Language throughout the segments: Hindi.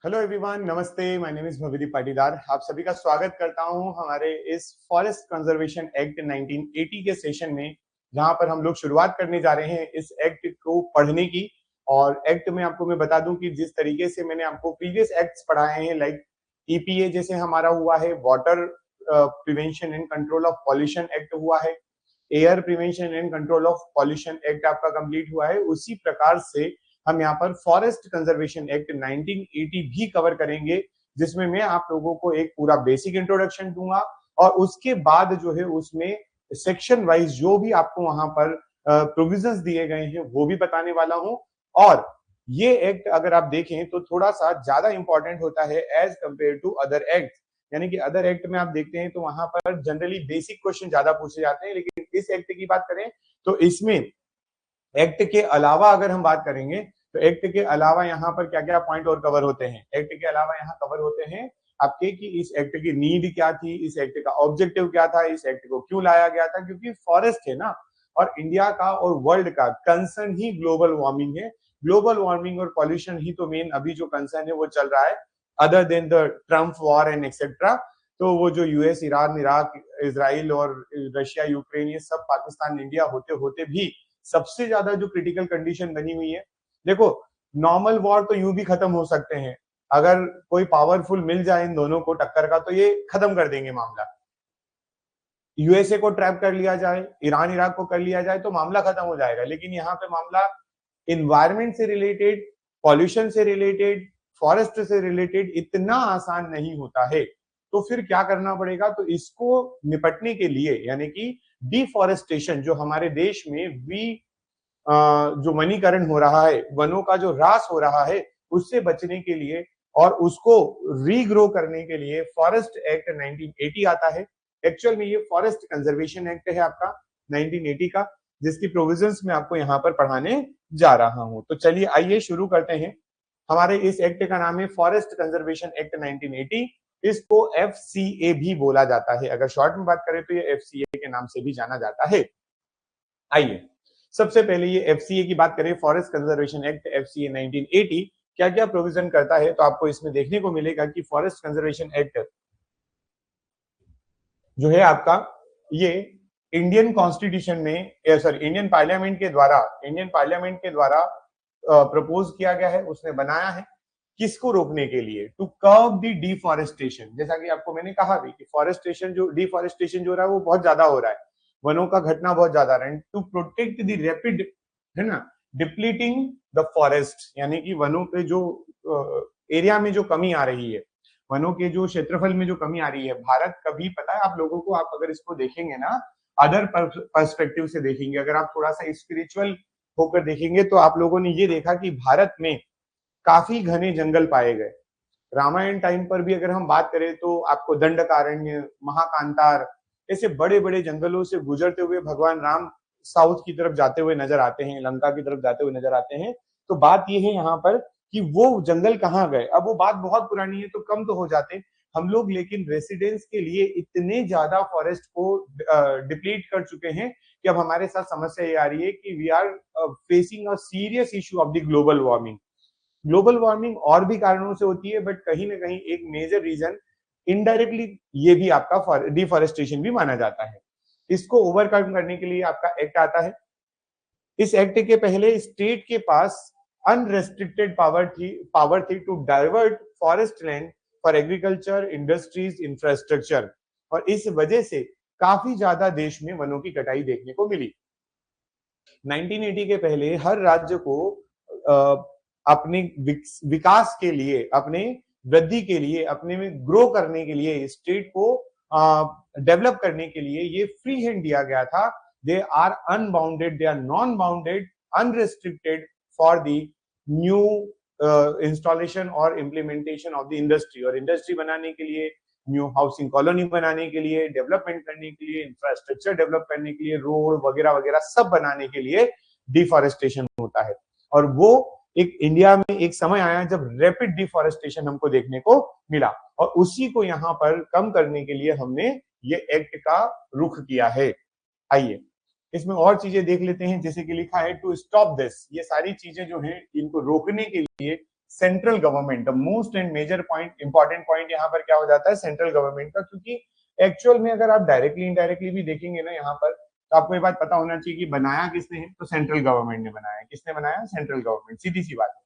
हेलो एवरीवन, नमस्ते। My name is Bhavideep Patidar. आप सभी का स्वागत करता हूं हमारे इस फॉरेस्ट कंजर्वेशन एक्ट 1980 के सेशन में, जहां पर हम लोग शुरुआत करने जा रहे हैं इस एक्ट को पढ़ने की। और एक्ट में आपको मैं बता दूं कि जिस तरीके से मैंने आपको प्रीवियस एक्ट्स पढ़ाए हैं, लाइक ईपीए जैसे हमारा हुआ है, water prevention and control of pollution act हुआ है, air prevention and control of pollution act आपका कंप्लीट हुआ है, उसी प्रकार से हम यहाँ पर फॉरेस्ट कंजर्वेशन एक्ट 1980 भी कवर करेंगे, जिसमें मैं आप लोगों को एक पूरा बेसिक इंट्रोडक्शन दूंगा और उसके बाद जो है उसमें सेक्शन वाइज जो भी आपको वहां पर प्रोविजंस दिए गए हैं वो भी बताने वाला हूं। और ये एक्ट अगर आप देखें तो थोड़ा सा ज्यादा इंपॉर्टेंट होता है as compare to other act. यानी कि अदर एक्ट में आप देखते हैं तो वहां पर जनरली बेसिक क्वेश्चन ज्यादा पूछे जाते हैं, लेकिन इस एक्ट की बात करें तो इसमें एक्ट के अलावा अगर हम बात करेंगे तो एक्ट के अलावा यहाँ पर क्या क्या पॉइंट और कवर होते हैं। एक्ट के अलावा यहाँ कवर होते हैं आपके कि इस एक्ट की नीड क्या थी, इस एक्ट का ऑब्जेक्टिव क्या था, इस एक्ट को क्यों लाया गया था, क्योंकि फॉरेस्ट है ना, और इंडिया का और वर्ल्ड का कंसर्न ही ग्लोबल वार्मिंग है। ग्लोबल वार्मिंग और पॉल्यूशन ही तो मेन अभी जो कंसर्न है वो चल रहा है, other than the Trump war and etcetera. तो वो जो यूएस, ईरान, इराक, इसराइल और रशिया, यूक्रेन, ये सब पाकिस्तान, इंडिया होते होते भी सबसे ज्यादा जो क्रिटिकल कंडीशन बनी हुई है, देखो नॉर्मल वॉर तो यूं भी खत्म हो सकते हैं, अगर कोई पावरफुल मिल जाए इन दोनों को टक्कर का तो ये खत्म कर देंगे मामला। यूएसए को ट्रैप कर लिया जाए, ईरान इराक को कर लिया जाए तो मामला खत्म हो जाएगा। लेकिन यहाँ पे मामला इन्वायरमेंट से रिलेटेड, पॉल्यूशन से रिलेटेड, फॉरेस्ट से रिलेटेड इतना आसान नहीं होता है। तो फिर क्या करना पड़ेगा, तो इसको निपटने के लिए यानी कि डिफॉरेस्टेशन जो हमारे देश में जो वनीकरण हो रहा है, वनों का जो ह्रास हो रहा है, उससे बचने के लिए और उसको रीग्रो करने के लिए फॉरेस्ट एक्ट 1980 आता है। एक्चुअल में ये फॉरेस्ट कंजर्वेशन एक्ट है आपका 1980 का, जिसकी प्रोविजंस मैं आपको यहाँ पर पढ़ाने जा रहा हूं। तो चलिए आइए शुरू करते हैं। हमारे इस एक्ट का नाम है फॉरेस्ट कंजर्वेशन एक्ट 1980। इसको एफसीए भी बोला जाता है, अगर शॉर्ट में बात करें तो ये एफसीए के नाम से भी जाना जाता है। आइए सबसे पहले ये एफसीए की बात करें, फॉरेस्ट कंजर्वेशन एक्ट एफसीए 1980 क्या क्या प्रोविजन करता है, तो आपको इसमें देखने को मिलेगा कि फॉरेस्ट कंजर्वेशन एक्ट जो है आपका, ये इंडियन कॉन्स्टिट्यूशन में, सॉरी इंडियन पार्लियामेंट के द्वारा प्रपोज किया गया है, उसने बनाया है। किसको रोकने के लिए? To curb the deforestation. जैसा कि आपको मैंने कहा भी कि फॉरेस्टेशन जो डिफॉरेस्टेशन जो हो रहा है वो बहुत ज्यादा हो रहा है, वनों का घटना बहुत ज्यादा रहा है। टू प्रोटेक्ट द रैपिड, है ना, डिप्लीटिंग द फॉरेस्ट, यानी कि वनों के जो एरिया में जो कमी आ रही है, वनों के जो क्षेत्रफल में जो कमी आ रही है। भारत कभी, पता है आप लोगों को, आप अगर इसको देखेंगे ना अदर पर्सपेक्टिव से देखेंगे, अगर आप थोड़ा सा स्पिरिचुअल होकर देखेंगे तो आप लोगों ने ये देखा कि भारत में काफी घने जंगल पाए गए। रामायण टाइम पर भी अगर हम बात करें तो आपको दंडकारण्य, महाकांतार, ऐसे बड़े बड़े जंगलों से गुजरते हुए भगवान राम साउथ की तरफ जाते हुए नजर आते हैं, लंका की तरफ जाते हुए नजर आते हैं। तो बात यह है यहाँ पर कि वो जंगल कहाँ गए। अब वो बात बहुत पुरानी है तो कम तो हो जाते हम लोग, लेकिन रेसिडेंस के लिए इतने ज्यादा फॉरेस्ट को डिप्लीट कर चुके हैं कि अब हमारे साथ समस्या ये आ रही है कि we are facing a serious issue of the global warming. Global warming और भी कारणों से होती है, बट कहीं ना कहीं एक मेजर रीजन इनडायरेक्टली ये भी आपका डिफॉरेस्टेशन भी माना जाता है। इसको ओवरकम करने के लिए आपका एक्ट आता है। इस एक्ट के पहले स्टेट के पास अनरेस्ट्रिक्टेड पावर थी to divert forest land for agriculture, industries, infrastructure, और इस वजह से काफी ज्यादा देश में वनों की कटाई देखने को मिली। 1980 के पहले हर राज्य को अपने विकास के लिए, अपने वृद्धि के लिए, अपने में ग्रो करने के लिए, स्टेट को डेवलप करने के लिए ये फ्री हैंड दिया गया था। They are unbounded, they are non bounded, unrestricted for the new installation और इम्प्लीमेंटेशन ऑफ द इंडस्ट्री, और इंडस्ट्री बनाने के लिए, न्यू हाउसिंग कॉलोनी बनाने के लिए, डेवलपमेंट करने के लिए, इंफ्रास्ट्रक्चर डेवलप करने के लिए, रोड वगैरह वगैरह सब बनाने के लिए डिफॉरेस्टेशन होता है। और वो एक इंडिया में एक समय आया जब रैपिड डिफॉरेस्टेशन हमको देखने को मिला, और उसी को यहाँ पर कम करने के लिए हमने ये एक्ट का रुख किया है। आइए इसमें और चीजें देख लेते हैं, जैसे कि लिखा है टू स्टॉप दिस। ये सारी चीजें जो हैं इनको रोकने के लिए central government, the most and major point, important point यहाँ पर क्या हो जाता है, सेंट्रल गवर्नमेंट का, क्योंकि एक्चुअल में अगर आप डायरेक्टली इनडायरेक्टली भी देखेंगे ना यहाँ पर, तो आपको ये बात पता होना चाहिए कि बनाया किसने है, तो सेंट्रल गवर्नमेंट ने बनाया है। किसने बनाया, सेंट्रल गवर्नमेंट, सीधी सी बात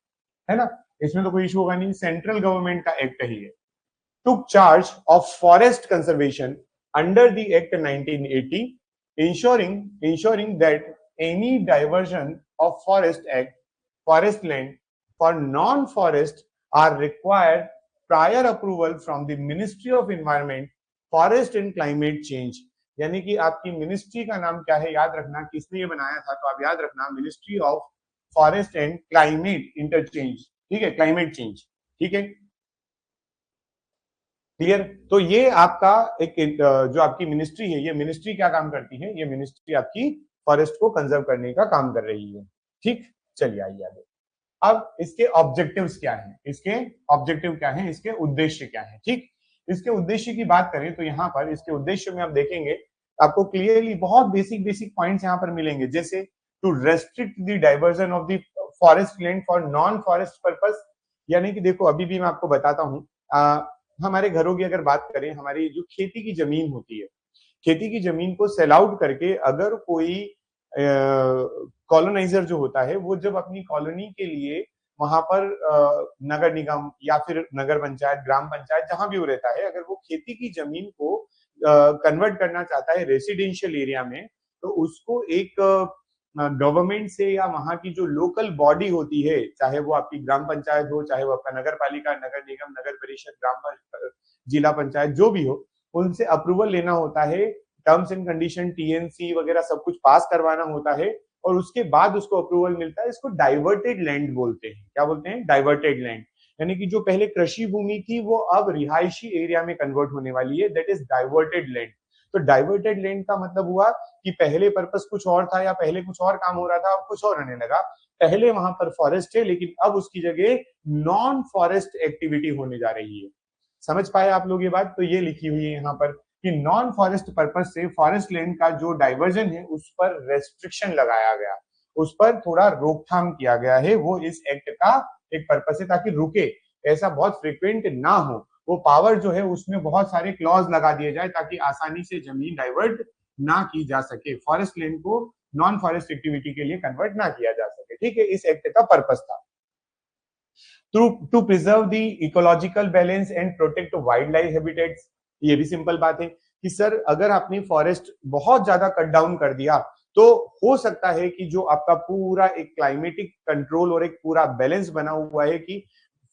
है ना, इसमें तो कोई इशू होगा नहीं, सेंट्रल गवर्नमेंट का एक्ट ही है। took charge of forest conservation under the Act 1980, ensuring that any diversion of forest land for non-forest are required prior approval from the Ministry of Environment, Forest and Climate Change। यानी कि आपकी मिनिस्ट्री का नाम क्या है, याद रखना, किसने ये बनाया था, तो आप याद रखना ministry of forest and climate interchange, ठीक है, क्लाइमेट चेंज, ठीक है, क्लियर। तो ये आपका एक जो आपकी मिनिस्ट्री है, ये मिनिस्ट्री क्या काम करती है, ये मिनिस्ट्री आपकी फॉरेस्ट को कंजर्व करने का काम कर रही है, ठीक। चलिए आइए आगे। अब इसके ऑब्जेक्टिव्स क्या हैं, इसके ऑब्जेक्टिव क्या हैं, इसके उद्देश्य क्या हैं, ठीक। इसके उद्देश्य की बात करें तो यहाँ पर इसके उद्देश्य में आप देखेंगे आपको क्लियरली बहुत बेसिक पॉइंट्स यहाँ पर मिलेंगे, जैसे to restrict the diversion of the forest land for non forest purpose. यानी कि देखो अभी भी मैं आपको बताता हूँ, हमारे घरों की अगर बात करें, हमारी जो खेती की जमीन होती है, खेती की जमीन को सेल आउट करके अगर कोई कॉलोनाइजर जो होता है वो जब अपनी कॉलोनी के लिए वहां पर नगर निगम या फिर नगर पंचायत, ग्राम पंचायत, जहां भी वो रहता है, अगर वो खेती की जमीन को कन्वर्ट करना चाहता है रेसिडेंशियल एरिया में, तो उसको एक गवर्नमेंट से या वहां की जो लोकल बॉडी होती है, चाहे वो आपकी ग्राम पंचायत हो, चाहे वो आपका नगर पालिका, नगर निगम, नगर परिषद, जिला पंचायत, जो भी हो, उनसे अप्रूवल लेना होता है, टर्म्स एंड कंडीशन, टीएनसी वगैरह सब कुछ पास करवाना होता है, और उसके बाद उसको अप्रूवल मिलता है। इसको डाइवर्टेड लैंड बोलते हैं। क्या बोलते हैं, डाइवर्टेड लैंड। यानी कि जो पहले कृषि भूमि थी वो अब रिहायशी एरिया में कन्वर्ट होने वाली है, दैट इज डाइवर्टेड लैंड। तो डाइवर्टेड लैंड का मतलब हुआ कि पहले पर्पस कुछ और था या पहले कुछ और काम हो रहा था, अब कुछ और होने लगा। पहले वहां पर फॉरेस्ट है लेकिन अब उसकी जगह नॉन फॉरेस्ट एक्टिविटी होने जा रही है। समझ पाए आप लोग ये बात? तो ये लिखी हुई है यहाँ पर कि नॉन फॉरेस्ट पर्पस से फॉरेस्ट लैंड का जो डाइवर्जन है उस पर रेस्ट्रिक्शन लगाया गया, उस पर थोड़ा रोकथाम किया गया है। वो इस एक्ट का एक पर्पस है, ताकि रुके, ऐसा बहुत फ्रिक्वेंट ना हो। वो पावर जो है उसमें बहुत सारे क्लॉज लगा दिए जाए ताकि आसानी से जमीन डाइवर्ट ना की जा सके, फॉरेस्ट लैंड को नॉन फॉरेस्ट एक्टिविटी के लिए कन्वर्ट ना किया जा सके। ठीक है, इस एक्ट का पर्पस था to preserve the ecological balance and protect wildlife habitats. ये भी सिंपल बात है कि सर अगर आपने फॉरेस्ट बहुत ज्यादा कट डाउन कर दिया तो हो सकता है कि जो आपका पूरा एक क्लाइमेटिक कंट्रोल और एक पूरा बैलेंस बना हुआ है कि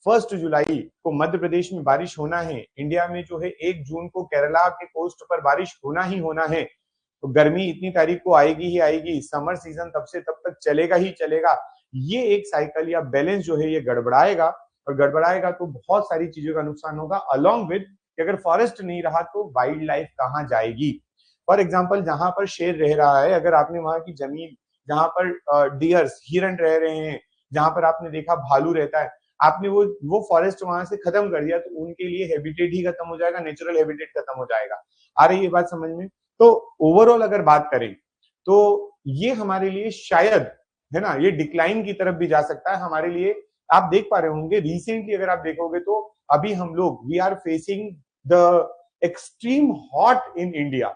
1 जुलाई को मध्य प्रदेश में बारिश होना है, इंडिया में जो है 1 जून को केरला के कोस्ट पर बारिश होना ही होना है, तो गर्मी इतनी तारीख को आएगी ही आएगी, समर सीजन तब से तब तक चलेगा ही चलेगा। ये एक साइकिल या बैलेंस जो है ये गड़बड़ाएगा, और गड़बड़ाएगा तो बहुत सारी चीजों का नुकसान होगा। अलॉन्ग विद कि अगर फॉरेस्ट नहीं रहा तो वाइल्ड लाइफ कहाँ जाएगी। फॉर एग्जाम्पल जहां पर शेर रह रहा है, अगर आपने वहां की जमीन जहां पर डियर्स, हिरन रह रहे हैं, जहां पर आपने देखा भालू रहता है, आपने वो फॉरेस्ट वहां से खत्म कर दिया तो उनके लिए हैबिटेट ही खत्म हो जाएगा, नेचुरल हैबिटेट खत्म हो जाएगा। आ रही है बात समझ में? तो ओवरऑल अगर बात करें तो ये हमारे लिए शायद, है ना, ये डिक्लाइन की तरफ भी जा सकता है हमारे लिए। आप देख पा रहे होंगे रिसेंटली अगर आप देखोगे तो अभी हम लोग we are facing the extreme hot in India.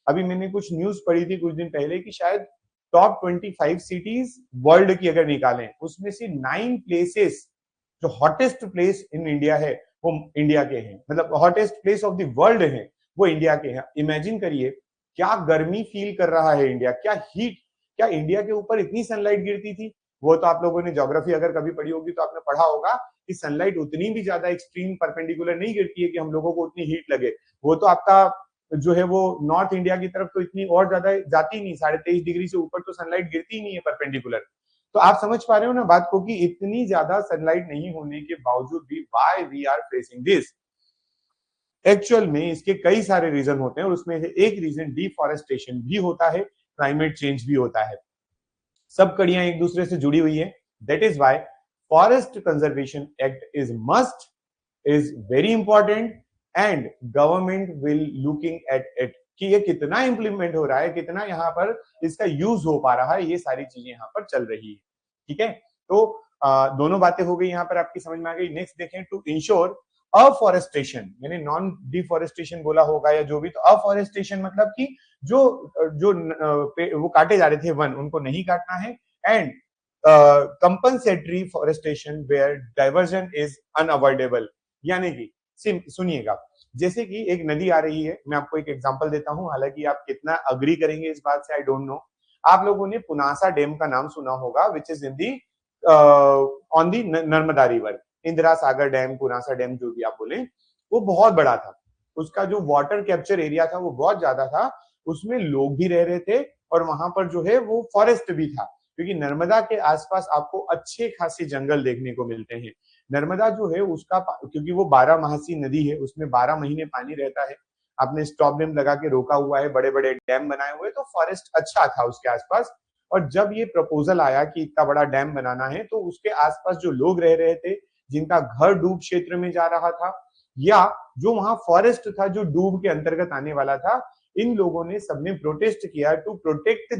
अभी मैंने कुछ न्यूज पढ़ी थी कुछ दिन पहले कि शायद टॉप 25 सिटीज वर्ल्ड की अगर निकालें उसमें से 9 प्लेसेस जो हॉटेस्ट प्लेस इन इंडिया है वो इंडिया के हैं, मतलब hottest place of the world है वो इंडिया के हैं। इमेजिन करिए क्या गर्मी फील कर रहा है इंडिया, क्या हीट, क्या इंडिया के ऊपर इतनी सनलाइट गिरती थी। वो तो आप लोगों ने ज्योग्राफी अगर कभी पढ़ी होगी तो आपने पढ़ा होगा कि सनलाइट उतनी भी ज्यादा एक्सट्रीम परपेंडिकुलर नहीं गिरती है कि हम लोगों को उतनी हीट लगे। वो तो आपका जो है वो नॉर्थ इंडिया की तरफ तो इतनी और ज्यादा जाती नहीं, 23.5 डिग्री से ऊपर तो सनलाइट गिरती नहीं है परपेंडिकुलर। तो आप समझ पा रहे हो ना बात को कि इतनी ज्यादा सनलाइट नहीं होने के बावजूद भी why we are facing this. Actual में इसके कई सारे रीजन होते हैं और उसमें से एक रीजन डिफॉरेस्टेशन भी होता है, क्लाइमेट चेंज भी होता है। सब कड़ियां एक दूसरे से जुड़ी हुई है। That is why forest conservation act is must, is very important, and government will looking at it कि ये कितना इंप्लीमेंट हो रहा है, कितना यहाँ पर इसका यूज हो पा रहा है, ये सारी चीजें यहाँ पर चल रही है। ठीक है, तो दोनों बातें हो गई यहाँ पर आपकी समझ में आ गई। नेक्स्ट देखें, टू इंश्योर अफॉरेस्टेशन, मैंने नॉन डिफॉरेस्टेशन बोला होगा या जो भी, तो अफॉरेस्टेशन मतलब कि जो जो वो काटे जा रहे थे वन, उनको नहीं काटना है। And compensatory forestation where diversion is unavoidable, यानी कि सुनिएगा, जैसे कि एक नदी आ रही है, मैं आपको एक एग्जांपल देता हूं, हालांकि आप कितना अग्री करेंगे इस बात से आई डोंट नो। आप लोगों ने पुनासा डैम का नाम सुना होगा, which is in the on the Narmada river. Indira Sagar dam, Punasa dam, जो भी आप बोले, वो बहुत बड़ा था। उसका जो वाटर कैप्चर एरिया था वो बहुत ज्यादा था, उसमें लोग भी रह रहे थे और वहां पर जो है वो फॉरेस्ट भी था, क्योंकि नर्मदा के आसपास आपको अच्छे खासे जंगल देखने को मिलते हैं। नर्मदा जो है उसका, क्योंकि वो 12 मासी नदी है, उसमें 12 महीने पानी रहता है। आपने स्टॉप डैम लगा के रोका हुआ है, बड़े बड़े डैम बनाए हुए, तो फॉरेस्ट अच्छा था उसके आसपास। और जब ये प्रपोजल आया कि इतना बड़ा डैम बनाना है, तो उसके आसपास जो लोग रह रहे थे, जिनका घर डूब क्षेत्र में जा रहा था, या जो वहां फॉरेस्ट था जो डूब के अंतर्गत आने वाला था, इन लोगों ने सबने प्रोटेस्ट किया टू प्रोटेक्ट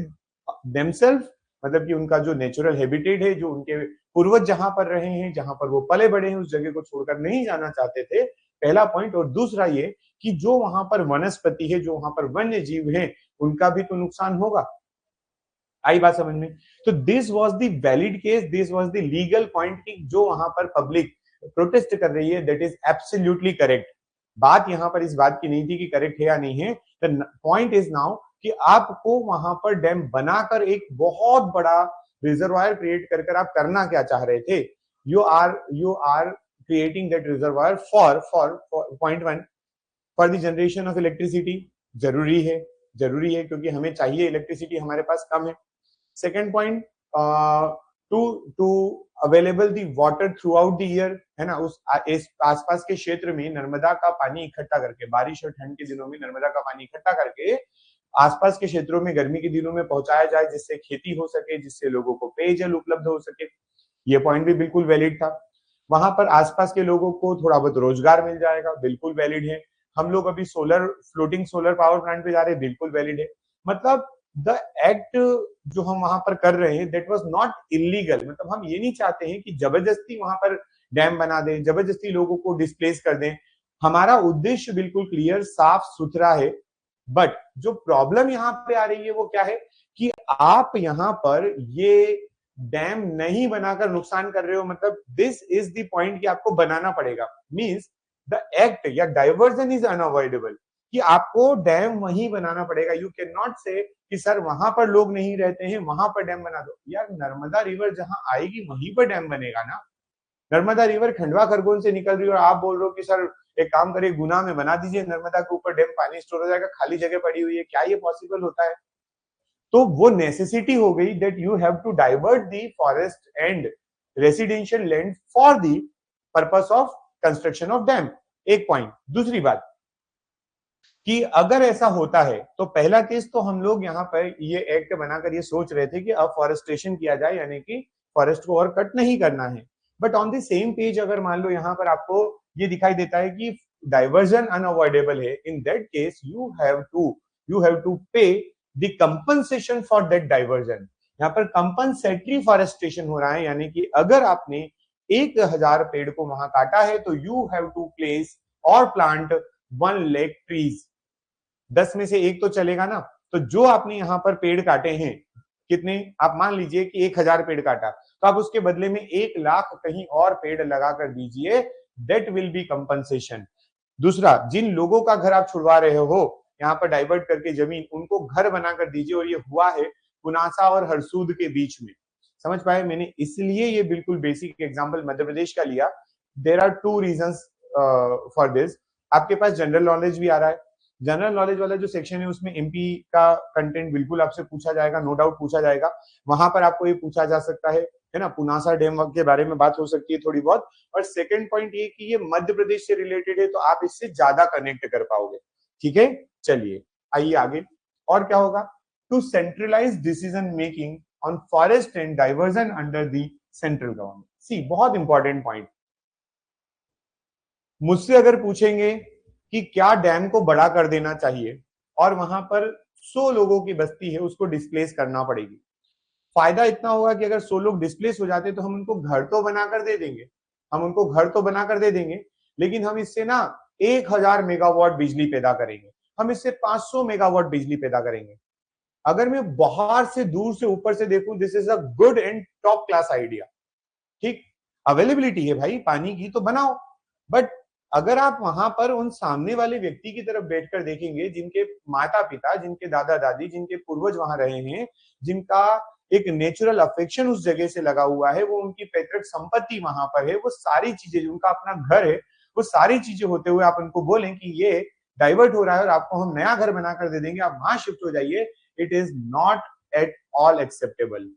देमसेल्फ, मतलब कि उनका जो नेचुरल हैबिटेट है, जो उनके पूर्वज जहां पर रहे हैं, जहां पर वो पले बड़े हैं, उस जगह को छोड़कर नहीं जाना चाहते थे, पहला पॉइंट। और दूसरा ये कि जो वहां पर वनस्पति है, जो वहां पर वन्य जीव है, उनका भी तो नुकसान होगा। आई बात समझ में? तो this was the valid case, this was the legal point कि जो वहां पर पब्लिक प्रोटेस्ट कर रही है, दैट इज एब्सोल्युटली करेक्ट। बात यहां पर इस बात की नहीं थी कि करेक्ट है या नहीं है। द पॉइंट इज नाउ कि आपको वहां पर डैम बनाकर एक बहुत बड़ा रिजर्वायर क्रिएट कर आप करना क्या चाह रहे थे? You are creating that reservoir for point one, for the generation of electricity. जरूरी है क्योंकि हमें चाहिए इलेक्ट्रिसिटी, हमारे पास कम है। Second point, to available the water throughout the year, है ना। उस आसपास के क्षेत्र में नर्मदा का पानी इकट्ठा करके, बारिश और ठंड के दिनों में नर्मदा का पानी इकट्ठा करके आसपास के क्षेत्रों में गर्मी के दिनों में पहुंचाया जाए, जिससे खेती हो सके, जिससे लोगों को पेयजल उपलब्ध हो सके। ये पॉइंट भी बिल्कुल वैलिड था। वहां पर आसपास के लोगों को थोड़ा बहुत रोजगार मिल जाएगा, बिल्कुल वैलिड है। हम लोग अभी फ्लोटिंग सोलर पावर प्लांट पे जा रहे हैं, बिल्कुल वैलिड है। मतलब द एक्ट जो हम वहां पर कर रहे हैं, दैट वाज नॉट इलीगल। मतलब हम ये नहीं चाहते हैं कि जबरदस्ती वहां पर डैम बना दें, जबरदस्ती लोगों को डिस्प्लेस कर दें। हमारा उद्देश्य बिल्कुल क्लियर, साफ सुथरा है। बट जो प्रॉब्लम यहाँ पे आ रही है वो क्या है कि आप यहाँ पर ये डैम नहीं बनाकर नुकसान कर रहे हो। मतलब दिस इज द पॉइंट कि आपको बनाना पड़ेगा। मींस द एक्ट या डाइवर्जन इज अनअवॉइडेबल, कि आपको डैम वहीं बनाना पड़ेगा। यू कैन नॉट से कि सर वहां पर लोग नहीं रहते हैं, वहां पर डैम बना दो। यार नर्मदा रिवर जहां आएगी वहीं पर डैम बनेगा ना। नर्मदा रिवर खंडवा खरगोन से निकल रही है और आप बोल रहे हो कि सर एक काम करिए, गुना में बना दीजिए, नर्मदा के ऊपर डैम, पानी स्टोर हो जाएगा, खाली जगह पड़ी हुई है। क्या ये पॉसिबल होता है? तो वो नेसेसिटी हो गई that you have to divert the forest and residential land for the purpose of construction of dam. एक पॉइंट। दूसरी बात कि अगर ऐसा होता है तो पहला केस तो हम लोग यहाँ पर ये एक्ट बनाकर ये सोच रहे थे कि अफॉरेस्टेशन किया जाए, यानी कि फॉरेस्ट को और कट नहीं करना है। But on the same page अगर मान लो यहाँ पर आपको ये दिखाई देता है कि डाइवर्जन अनअवॉइडेबल है, in that case you have to pay the compensation for that diversion. यहाँ पर कंपनसेटरी फॉरेस्टेशन हो रहा है, यानी कि अगर आपने 1000 पेड़ को वहां काटा है तो यू हैव टू प्लेस और प्लांट 1 लाख ट्रीज। 10 में से एक तो चलेगा ना। तो जो आपने यहाँ पर पेड़ काटे हैं, कितने, आप मान लीजिए कि 1000 पेड़ काटा, तो आप उसके बदले में 1 लाख कहीं और पेड़ लगा कर दीजिए, दैट विल बी कंपनसेशन। दूसरा, जिन लोगों का घर आप छुड़वा रहे हो यहाँ पर डाइवर्ट करके जमीन, उनको घर बनाकर दीजिए। और ये हुआ है पुनासा और हरसूद के बीच में। समझ पाए? मैंने इसलिए ये बिल्कुल बेसिक एग्जांपल मध्य प्रदेश का लिया। There are 2 reasons for this. आपके पास जनरल नॉलेज भी आ रहा है। जनरल नॉलेज वाला जो सेक्शन है उसमें एमपी का कंटेंट बिल्कुल आपसे पूछा जाएगा, नो डाउट पूछा जाएगा। वहां पर आपको ये पूछा जा सकता है ना, पुनासा डैम के बारे में बात हो सकती है थोड़ी बहुत। और सेकंड पॉइंट ये कि ये मध्य प्रदेश से रिलेटेड है, तो आप इससे ज्यादा कनेक्ट कर पाओगे। ठीक है, चलिए आइए आगे। और क्या होगा? To centralise decision making on forest and diversion under the central government. See, बहुत इंपॉर्टेंट पॉइंट। मुझसे अगर पूछेंगे कि क्या डैम को बड़ा कर देना चाहिए और वहां पर 100 लोगों की बस्ती है, उसको डिस्प्लेस करना पड़ेगी, फायदा इतना होगा कि अगर 100 लोग डिस्प्लेस हो जाते तो हम उनको घर तो बनाकर दे देंगे, हम उनको घर तो बनाकर दे देंगे, लेकिन हम इससे ना 1000 मेगावाट बिजली पैदा करेंगे, हम इससे 500 मेगावाट बिजली पैदा करेंगे। अगर मैं बाहर से, दूर से, ऊपर से देखूं, this is a good and top class idea. ठीक, अवेलेबिलिटी है भाई पानी की, तो बनाओ। बट अगर आप वहां पर उन सामने वाले व्यक्ति की तरफ बैठकर देखेंगे, जिनके माता पिता, जिनके दादा दादी, जिनके पूर्वज वहां रहे हैं, जिनका एक नेचुरल अफेक्शन उस जगह से लगा हुआ है, वो उनकी पैतृक संपत्ति वहां पर है, वो सारी चीजें, उनका अपना घर है, वो सारी चीजें होते हुए आप उनको बोलें कि ये डाइवर्ट हो रहा है और आपको हम नया घर बनाकर दे देंगे, आप वहां शिफ्ट हो जाइए, it is not at all acceptable.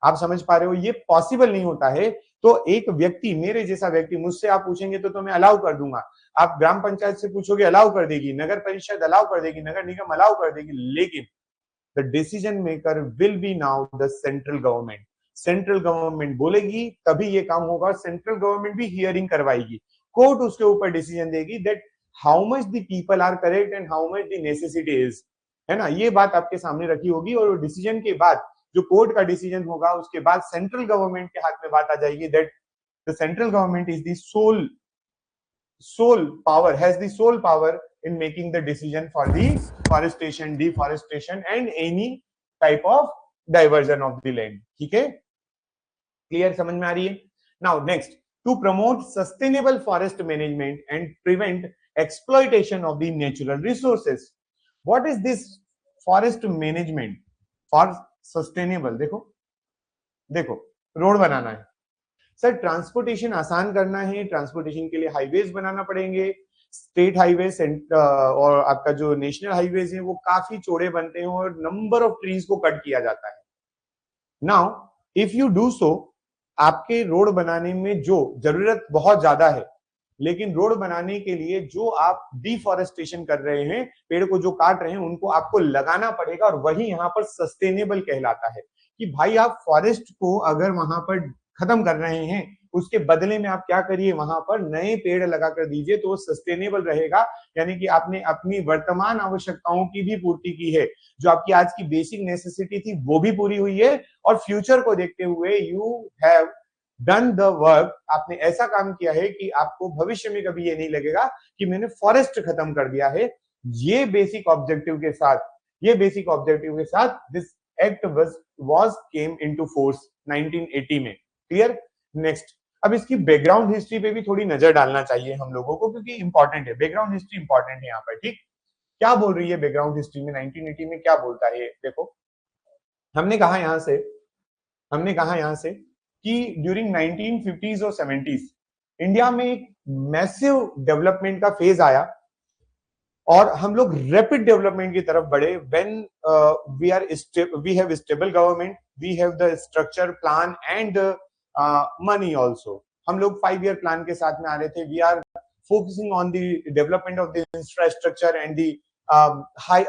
आप समझ पा रहे हो, ये पॉसिबल नहीं होता है। तो एक व्यक्ति, मेरे जैसा व्यक्ति, मुझसे आप पूछेंगे तो मैं अलाउ कर दूंगा, आप ग्राम पंचायत से पूछोगे अलाउ कर देगी, नगर परिषद अलाउ कर देगी, नगर निगम अलाउ कर देगी, लेकिन the decision maker will be now the central government. Central government बोलेगी तभी ये काम होगा, और सेंट्रल गवर्नमेंट भी हियरिंग करवाएगी, कोर्ट उसके ऊपर डिसीजन देगी that how much the people are correct and how much the necessity is, है ना। ये बात आपके सामने रखी होगी, और डिसीजन के बाद जो कोर्ट का डिसीजन होगा, उसके बाद सेंट्रल गवर्नमेंट के हाथ में बात आ जाएगी that the central government is the sole power, has the sole power in making the decision for the forestation, deforestation and any type of diversion of the land. ठीक है, क्लियर, समझ में आ रही है। Now next, to promote sustainable forest management and prevent exploitation of the natural resources. What is this forest management for sustainable? देखो देखो, रोड बनाना है सर, ट्रांसपोर्टेशन आसान करना है, ट्रांसपोर्टेशन के लिए हाईवेज बनाना पड़ेंगे, स्टेट हाईवेज और आपका जो नेशनल हाईवेज है वो काफी चौड़े बनते हैं और नंबर ऑफ ट्रीज को कट किया जाता है। Now if you do so, आपके रोड बनाने में जो जरूरत बहुत ज्यादा है, लेकिन रोड बनाने के लिए जो आप डिफॉरेस्टेशन कर रहे हैं, पेड़ को जो काट रहे हैं, उनको आपको लगाना पड़ेगा, और वही यहाँ पर सस्टेनेबल कहलाता है। कि भाई आप फॉरेस्ट को अगर वहां पर खत्म कर रहे हैं, उसके बदले में आप क्या करिए, वहां पर नए पेड़ लगाकर दीजिए, तो वो सस्टेनेबल रहेगा। यानी कि आपने अपनी वर्तमान आवश्यकताओं की भी पूर्ति की है, जो आपकी आज की बेसिक नेसेसिटी थी वो भी पूरी हुई है, और फ्यूचर को देखते हुए you have done the work, आपने ऐसा काम किया है कि आपको भविष्य में कभी ये नहीं लगेगा कि मैंने फॉरेस्ट खत्म कर दिया है। ये बेसिक ऑब्जेक्टिव के साथ this act was came into force 1980 में। क्लियर, नेक्स्ट, अब इसकी बैकग्राउंड हिस्ट्री पे भी थोड़ी नजर डालना चाहिए हम लोगों को, क्योंकि इंपॉर्टेंट है, बैकग्राउंड हिस्ट्री इंपॉर्टेंट है यहाँ पर। ठीक, क्या बोल रही है बैकग्राउंड हिस्ट्री में, 1980 में क्या बोलता है? देखो, हमने कहा यहाँ से कि ड्यूरिंग 1950s और 70s इंडिया में एक मैसिव डेवलपमेंट का फेज आया, और हम लोग रैपिड डेवलपमेंट की तरफ बढ़े। When we have stable government, we have the structure plan and money also. हम लोग 5 ईयर प्लान के साथ में आ रहे थे। We are focusing on the development of the infrastructure and the high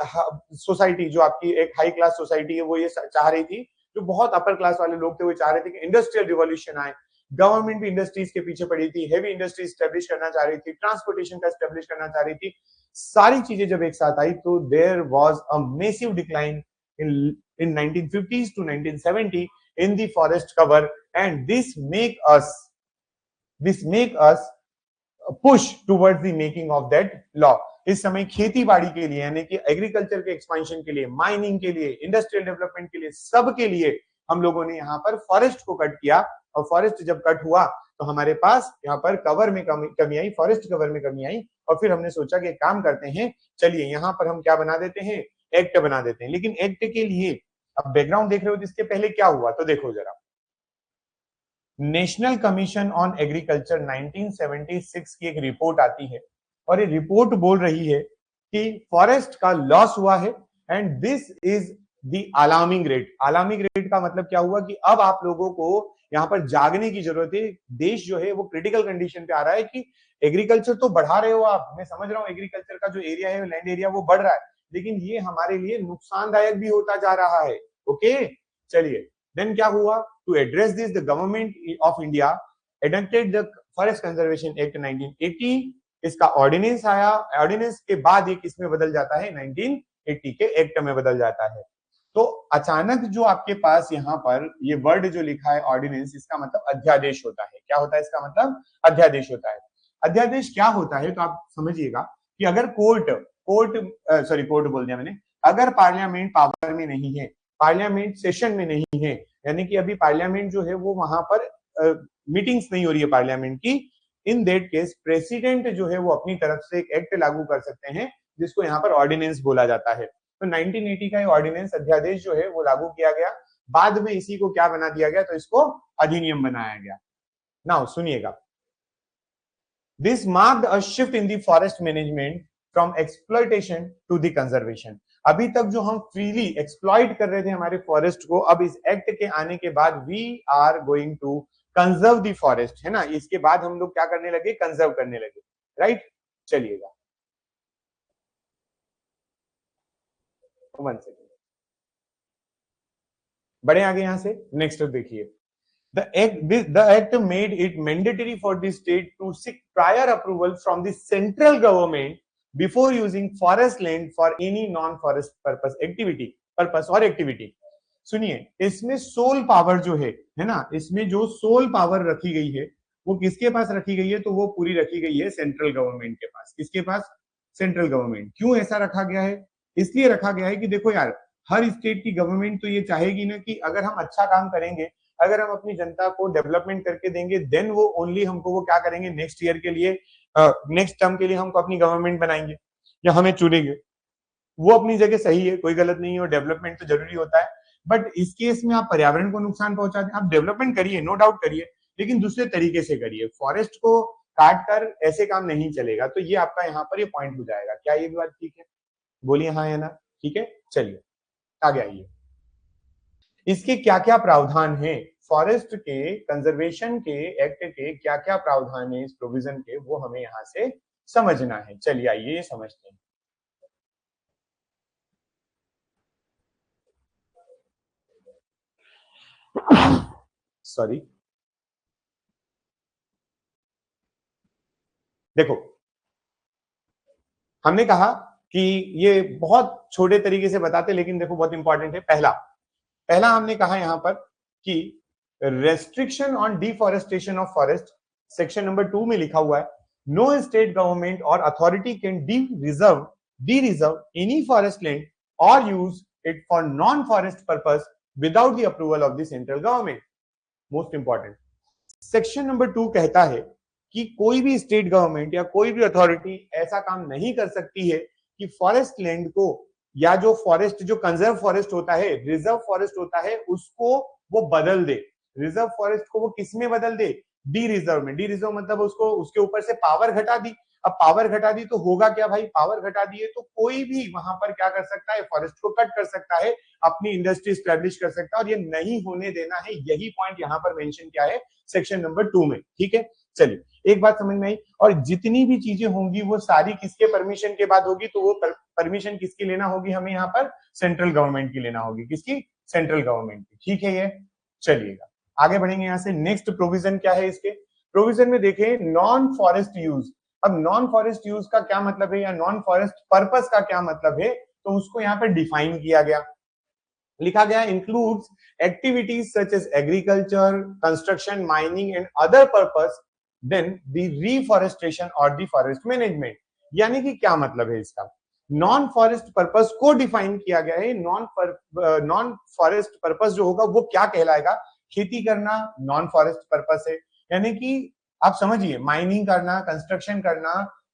society, जो आपकी एक हाई क्लास सोसाइटी है, वो ये चाह रही थी, जो बहुत अपर क्लास वाले लोग थे वो चाह रहे थे कि इंडस्ट्रियल रिवॉल्यूशन आए। गवर्नमेंट भी इंडस्ट्रीज के पीछे पड़ी थी, हेवी इंडस्ट्री स्टैब्लिश करना चाह रही थी, ट्रांसपोर्टेशन का स्टैब्लिश करना चाह रही थी। सारी चीजें जब एक साथ आई तो there was a massive decline in 1950s to 1970 in the forest cover, and this make us push towards the making of that law। इस समय खेती बाड़ी के लिए, यानी कि एग्रीकल्चर के एक्सपेंशन के लिए, माइनिंग के लिए, इंडस्ट्रियल डेवलपमेंट के लिए, सब के लिए हम लोगों ने यहाँ पर फॉरेस्ट को कट किया। और फॉरेस्ट जब कट हुआ तो हमारे पास यहाँ पर कवर में कमी आई, फॉरेस्ट कवर में कमी आई, और फिर हमने सोचा कि काम करते हैं, चलिए यहाँ पर हम क्या बना देते हैं, एक्ट बना देते हैं। लेकिन एक्ट के लिए अब बैकग्राउंड देख रहे हो, इसके पहले क्या हुआ तो देखो जरा। नेशनल कमीशन ऑन एग्रीकल्चर 1976 की एक रिपोर्ट आती है, और ये रिपोर्ट बोल रही है कि फॉरेस्ट का लॉस हुआ है, and this is the alarming rate. Alarming rate का मतलब क्या हुआ कि अब आप लोगों को यहाँ पर जागने की जरूरत है। देश जो है वो क्रिटिकल कंडीशन पे आ रहा है कि एग्रीकल्चर तो बढ़ा रहे हो आप, मैं समझ रहा हूँ एग्रीकल्चर का जो एरिया है, लैंड एरिया, वो बढ़ रहा है, लेकिन ये हमारे लिए नुकसानदायक भी होता जा रहा है। ओके, चलिए, देन क्या हुआ, to address this the government of India adopted the forest conservation act 1980। इसका ऑर्डिनेंस आया, ऑर्डिनेंस के बाद एक इसमें बदल जाता है, 1980 के एक्ट में बदल जाता है। तो अचानक जो आपके पास यहाँ पर ये वर्ड जो लिखा है ऑर्डिनेंस, इसका मतलब अध्यादेश होता है। क्या होता है इसका मतलब? अध्यादेश होता है। अध्यादेश क्या होता है तो आप समझिएगा कि अगर कोर्ट बोल दिया मैंने, अगर पार्लियामेंट पावर में नहीं है, पार्लियामेंट सेशन में नहीं है, यानी कि अभी पार्लियामेंट जो है वो वहां पर मीटिंग्स नहीं हो रही है पार्लियामेंट की, इन दैट केस प्रेसिडेंट जो है वो अपनी तरफ से एक एक्ट लागू कर सकते हैं जिसको यहाँ पर ऑर्डिनेंस बोला जाता है। तो 1980 का ये ऑर्डिनेंस अध्यादेश जो है वो लागू किया गया, बाद में इसी को क्या बना दिया गया, तो इसको अधिनियम बनाया गया। नाउ सुनिएगा, this marked a shift in the forest management from exploitation to the conservation. अभी तक जो हम फ्रीली एक्सप्लॉइट कर रहे थे हमारे फॉरेस्ट को, अब इस एक्ट के आने के बाद we are going to conserve the forest, है ना। इसके बाद हम लोग क्या करने लगे, कंजर्व करने लगे, राइट। चलिएगा 1 सेकेंड, बड़े आगे यहां से नेक्स्ट देखिए। The act made it mandatory for the state to seek prior approval from the central government before using forest land for any non-forest purpose or activity. सुनिए, इसमें सोल पावर जो है ना, इसमें जो सोल पावर रखी गई है वो किसके पास रखी गई है, तो वो पूरी रखी गई है सेंट्रल गवर्नमेंट के पास। किसके पास? Central government. क्यों ऐसा रखा गया है? इसलिए रखा गया है कि देखो यार, हर स्टेट की गवर्नमेंट तो ये चाहेगी ना कि अगर हम अच्छा काम करेंगे, अगर हम अपनी जनता को डेवलपमेंट करके देंगे, देन वो ओनली हमको वो क्या करेंगे, नेक्स्ट ईयर के लिए, नेक्स्ट टर्म के लिए हमको अपनी गवर्नमेंट बनाएंगे या हमें चुनेंगे। वो अपनी जगह सही है, कोई गलत नहीं है, और डेवलपमेंट तो जरूरी होता है। बट इस केस में आप पर्यावरण को नुकसान पहुंचाते हैं। आप डेवलपमेंट करिए, नो डाउट करिए, लेकिन दूसरे तरीके से करिए। फॉरेस्ट को काट कर ऐसे काम नहीं चलेगा। तो ये आपका यहाँ पर ये पॉइंट हो जाएगा। क्या ये बात ठीक है? बोलिए हाँ या ना। ठीक है, चलिए आगे आइए। इसके क्या क्या प्रावधान है, फॉरेस्ट के कंजर्वेशन के एक्ट के क्या क्या प्रावधान है इस प्रोविजन के, वो हमें यहां से समझना है। चलिए आइए समझते हैं। सॉरी, देखो हमने कहा कि ये बहुत छोटे तरीके से बताते, लेकिन देखो बहुत इंपॉर्टेंट है। पहला पहला हमने कहा यहां पर कि restriction on deforestation of forest, section number 2 में लिखा हुआ है, नो स्टेट गवर्नमेंट और authority can dereserve any forest land और use it for non forest purpose without the approval of the central government. Most important, section number 2 कहता है कि कोई भी स्टेट गवर्नमेंट या कोई भी अथॉरिटी ऐसा काम नहीं कर सकती है कि फॉरेस्ट लैंड को, या जो फॉरेस्ट, जो कंजर्व फॉरेस्ट होता है, रिजर्व फॉरेस्ट होता है, उसको वो बदल दे। रिजर्व फॉरेस्ट को वो किस में बदल दे? डी रिजर्व में। डी रिजर्व मतलब उसको, उसके ऊपर से पावर घटा दी। अब पावर घटा दी तो होगा क्या भाई, पावर घटा दिए तो कोई भी वहां पर क्या कर सकता है, फॉरेस्ट को कट कर सकता है, अपनी इंडस्ट्री स्टैब्लिश कर सकता है, और ये नहीं होने देना है। यही पॉइंट यहाँ पर मेंशन किया है सेक्शन नंबर 2 में। ठीक है, चलिए एक बात समझ में आई। और जितनी भी चीजें होंगी वो सारी किसके परमिशन के बाद होगी, तो वो परमिशन किसकी लेना होगी हमें यहाँ पर? सेंट्रल गवर्नमेंट की लेना होगी। किसकी? सेंट्रल गवर्नमेंट की। ठीक है, ये चलिएगा आगे बढ़ेंगे यहाँ से। नेक्स्ट प्रोविजन क्या है इसके? प्रोविजन में देखें नॉन फॉरेस्ट यूज। अब नॉन फॉरेस्ट यूज का क्या मतलब है, या नॉन फॉरेस्ट पर्पस का क्या मतलब है, तो उसको यहाँ पर डिफाइन किया गया, लिखा गया, includes activities such as agriculture, construction, mining and other purpose than the reforestation और द फॉरेस्ट मैनेजमेंट। यानी कि क्या मतलब है इसका? नॉन फॉरेस्ट पर्पस को डिफाइन किया गया है। नॉन फॉरेस्ट पर्पस जो होगा वो क्या कहलाएगा? खेती करना नॉन फॉरेस्ट पर्पस है। यानी कि आप समझिए, माइनिंग करना, कंस्ट्रक्शन करना,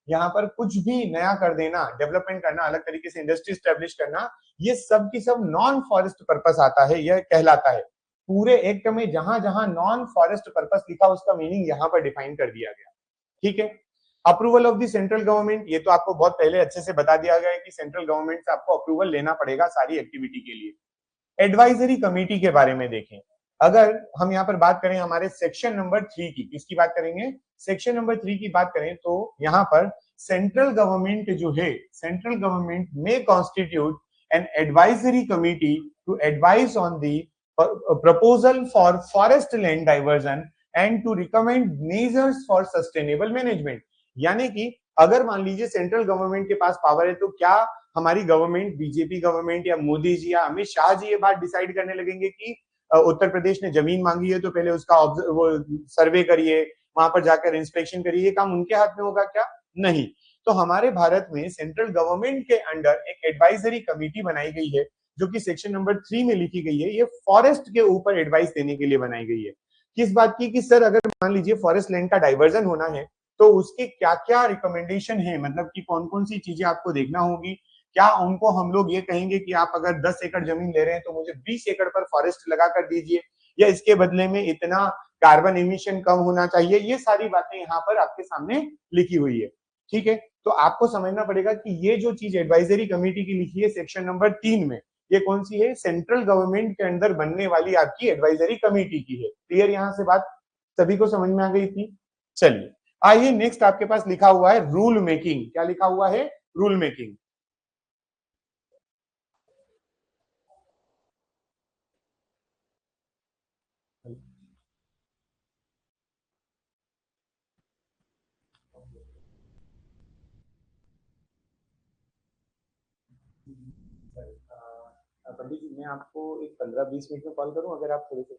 यहाँ पर कुछ भी नया कर देना, डेवलपमेंट करना, अलग तरीके से इंडस्ट्री स्टैब्लिश करना, ये सब की सब नॉन फॉरेस्ट पर्पस आता है, यह कहलाता है। पूरे एक्ट में जहां जहां नॉन फॉरेस्ट पर्पस लिखा उसका मीनिंग यहां पर डिफाइन कर दिया गया। ठीक है, approval of the central government, ये तो आपको बहुत पहले अच्छे से बता दिया गया है कि सेंट्रल गवर्नमेंट से आपको अप्रूवल लेना पड़ेगा सारी एक्टिविटी के लिए। एडवाइजरी कमेटी के बारे में देखें, अगर हम यहाँ पर बात करें हमारे सेक्शन नंबर 3 की, किसकी बात करेंगे? सेक्शन नंबर 3 की बात करें तो यहाँ पर सेंट्रल गवर्नमेंट जो है, सेंट्रल गवर्नमेंट में constitute an advisory committee to advise on the proposal for forest land diversion and to recommend measures for sustainable management. यानी कि अगर मान लीजिए सेंट्रल गवर्नमेंट के पास पावर है, तो क्या हमारी गवर्नमेंट, बीजेपी गवर्नमेंट या मोदी जी या अमित शाह जी ये बात डिसाइड करने लगेंगे कि उत्तर प्रदेश ने जमीन मांगी है तो पहले उसका वो सर्वे करिए, वहां पर जाकर इंस्पेक्शन करिए, ये काम उनके हाथ में होगा क्या? नहीं। तो हमारे भारत में सेंट्रल गवर्नमेंट के अंडर एक एडवाइजरी कमेटी बनाई गई है, जो कि सेक्शन नंबर 3 में लिखी गई है। ये फॉरेस्ट के ऊपर एडवाइस देने के लिए बनाई गई है। किस बात की? कि सर अगर मान लीजिए फॉरेस्ट लैंड का डाइवर्जन होना है तो उसके क्या क्या रिकमेंडेशन है, मतलब कि कौन कौन सी चीजें आपको देखना होगी। क्या उनको हम लोग ये कहेंगे कि आप अगर 10 एकड़ जमीन ले रहे हैं तो मुझे 20 एकड़ पर फॉरेस्ट लगा कर दीजिए, या इसके बदले में इतना कार्बन इमिशन कम होना चाहिए। ये सारी बातें यहाँ पर आपके सामने लिखी हुई है। ठीक है, तो आपको समझना पड़ेगा कि ये जो चीज एडवाइजरी कमेटी की लिखी है सेक्शन नंबर 3 में, ये कौन सी है? सेंट्रल गवर्नमेंट के अंदर बनने वाली आपकी एडवाइजरी कमेटी की है। क्लियर यहां से बात सभी को समझ में आ गई थी? चलिए आइए नेक्स्ट आपके पास लिखा हुआ है रूल मेकिंग। क्या लिखा हुआ है? Rule making. पंडित जी मैं आपको एक 15-20 मिनट में कॉल करूं, अगर आप थोड़े से